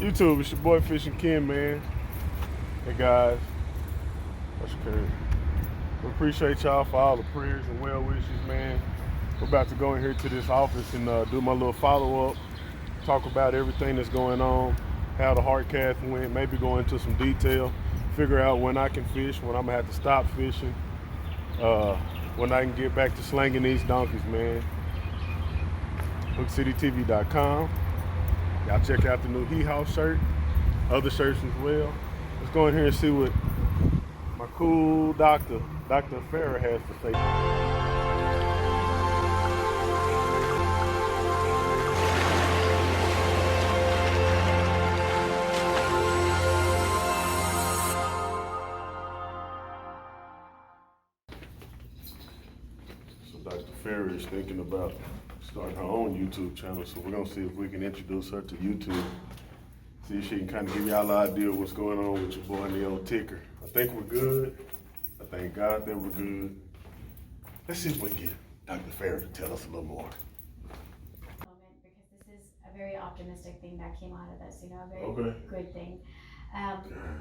YouTube, it's your boy Fishing Ken, man. Hey guys, that's Kurt. We appreciate y'all for all the prayers and well wishes, man. We're about to go in here to this office and do my little follow up, talk about everything that's going on, how the heart cath went, maybe go into some detail, figure out when I can fish, when I'm gonna have to stop fishing, when I can get back to slanging these donkeys, man. HookCityTV.com. Y'all check out the new He House shirt, other shirts as well. Let's go in here and see what my cool doctor, Dr. Farah, has to say. So Dr. Farah is thinking about starting her own YouTube channel, so we're gonna see if we can introduce her to YouTube. See if she can kind of give y'all an idea of what's going on with your boy and the old ticker. I think we're good. I thank God that we're good. Let's see if we can get Dr. Farah to tell us a little more. Because this is a very optimistic thing that came out of this, a very good thing.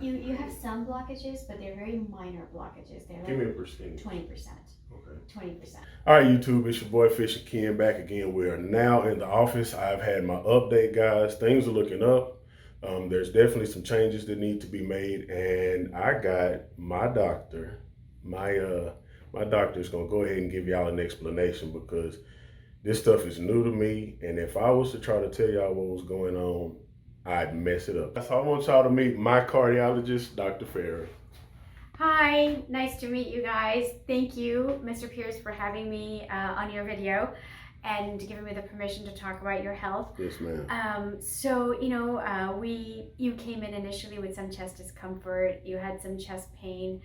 You have some blockages, but they're very minor blockages. They're Give me a percentage. 20%. Okay. 20%. All right, YouTube, it's your boy Fishing Ken back again. We are now in the office. I've had my update, guys. Things are looking up. There's definitely some changes that need to be made, and I got my doctor. My doctor is gonna go ahead and give y'all an explanation because this stuff is new to me, and if I was to try to tell y'all what was going on, I'd mess it up. So I want y'all to meet my cardiologist, Dr. Farah. Hi, nice to meet you guys. Thank you, Mr. Pierce, for having me on your video and giving me the permission to talk about your health. Yes, ma'am. You came in initially with some chest discomfort. You had some chest pain.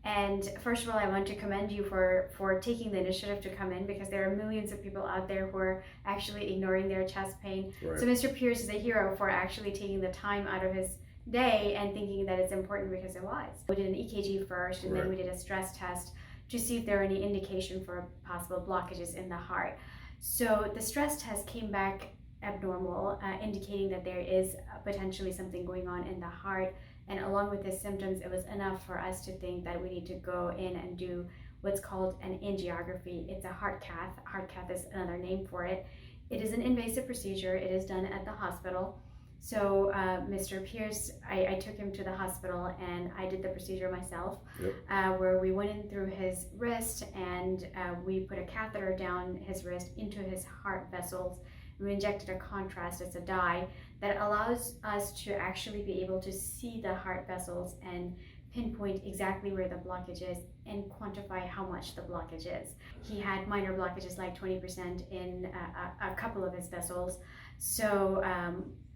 And first of all, I want to commend you for taking the initiative to come in, because there are millions of people out there who are actually ignoring their chest pain. Right. So Mr. Pierce is a hero for actually taking the time out of his day and thinking that it's important, because it was. We did an EKG first, and then we did a stress test to see if there are any indication for possible blockages in the heart. So the stress test came back abnormal, indicating that there is potentially something going on in the heart. And along with the symptoms, it was enough for us to think that we need to go in and do what's called an angiography. It's a heart cath. Heart cath is another name for it. It is an invasive procedure. It is done at the hospital. So Mr. Pierce, I took him to the hospital and I did the procedure myself, where we went in through his wrist and we put a catheter down his wrist into his heart vessels. We injected a contrast, it's a dye, that allows us to actually be able to see the heart vessels and pinpoint exactly where the blockage is and quantify how much the blockage is. He had minor blockages, like 20% in a couple of his vessels. So,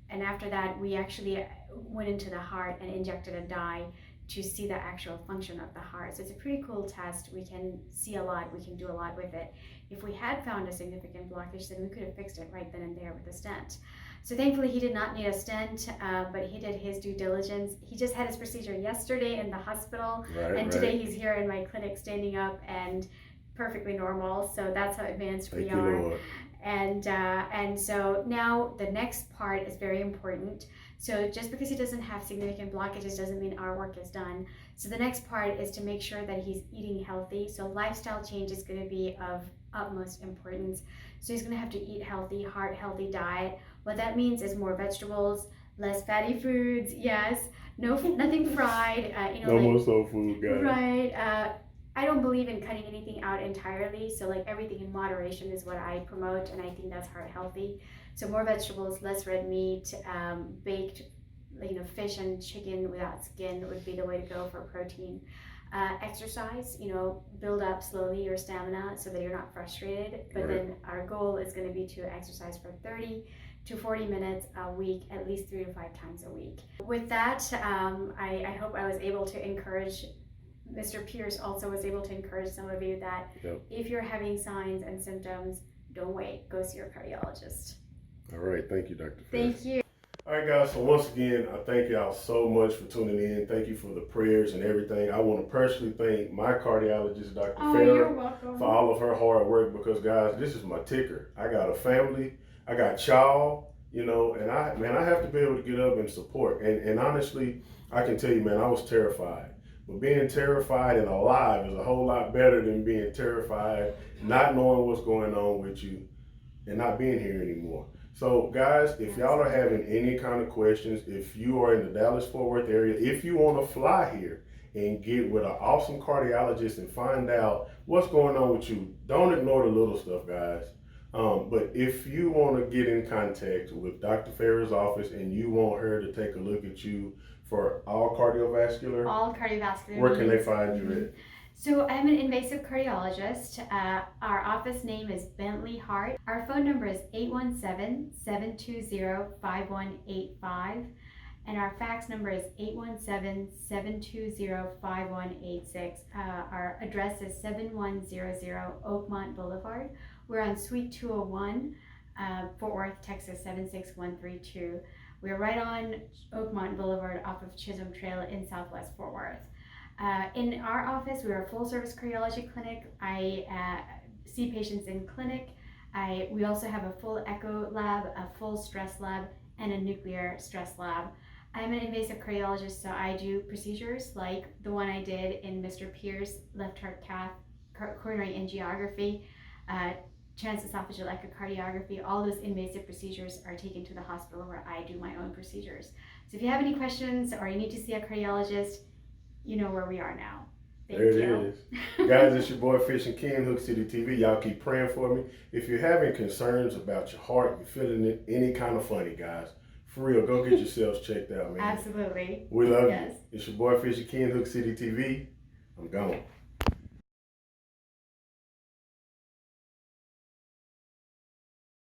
and after that, we actually went into the heart and injected a dye to see the actual function of the heart. So it's a pretty cool test. We can see a lot, we can do a lot with it. If we had found a significant blockage, then we could have fixed it right then and there with a stent. So thankfully he did not need a stent, but he did his due diligence. He just had his procedure yesterday in the hospital, and today he's here in my clinic standing up and perfectly normal. So that's how advanced we are. Lord. And so now the next part is very important. So just because he doesn't have significant blockages doesn't mean our work is done. So the next part is to make sure that he's eating healthy. So lifestyle change is going to be of utmost importance. So he's going to have to eat healthy, heart healthy diet. What that means is more vegetables, less fatty foods. Yes, nothing fried. No more soul food, guys. Right. I don't believe in cutting anything out entirely, so like everything in moderation is what I promote, and I think that's heart healthy. So more vegetables, less red meat, baked, fish and chicken without skin would be the way to go for protein. Exercise, build up slowly your stamina so that you're not frustrated. But then our goal is going to be to exercise for 30 to 40 minutes a week, at least 3 to 5 times a week. With that, I hope I was able to encourage. Mr. Pierce also was able to encourage some of you that if you're having signs and symptoms, don't wait, go see your cardiologist. All right, thank you, Dr. Farah. Thank you. All right, guys, so once again, I thank y'all so much for tuning in. Thank you for the prayers and everything. I want to personally thank my cardiologist, Dr. Farah, for all of her hard work, because, guys, this is my ticker. I got a family. I got y'all. you know, and I have to be able to get up and support. And honestly, I can tell you, man, I was terrified. But being terrified and alive is a whole lot better than being terrified, not knowing what's going on with you, and not being here anymore. So, guys, if y'all are having any kind of questions, if you are in the Dallas-Fort Worth area, if you want to fly here and get with an awesome cardiologist and find out what's going on with you, don't ignore the little stuff, guys. But if you want to get in contact with Dr. Farrah's office and you want her to take a look at you for all cardiovascular, where can they find you at? So I'm an invasive cardiologist. Our office name is Bentley Hart. Our phone number is 817-720-5185. And our fax number is 817-720-5186. Our address is 7100 Oakmont Boulevard. We're on Suite 201, Fort Worth, Texas 76132. We're right on Oakmont Boulevard off of Chisholm Trail in Southwest Fort Worth. In our office, we're a full-service cardiology clinic. I see patients in clinic. We also have a full echo lab, a full stress lab, and a nuclear stress lab. I'm an invasive cardiologist, so I do procedures like the one I did in Mr. Pierce, left heart cath, coronary angiography, transesophageal echocardiography. All those invasive procedures are taken to the hospital where I do my own procedures. So if you have any questions or you need to see a cardiologist, you know where we are now. Thank you. There it is. Guys, it's your boy Fish and Ken, Hook City TV. Y'all keep praying for me. If you're having concerns about your heart, you're feeling any kind of funny, guys, for real, go get yourselves checked out, man. Absolutely. We love Yes. you. It's your boy Fish and Ken, Hook City TV. I'm gone.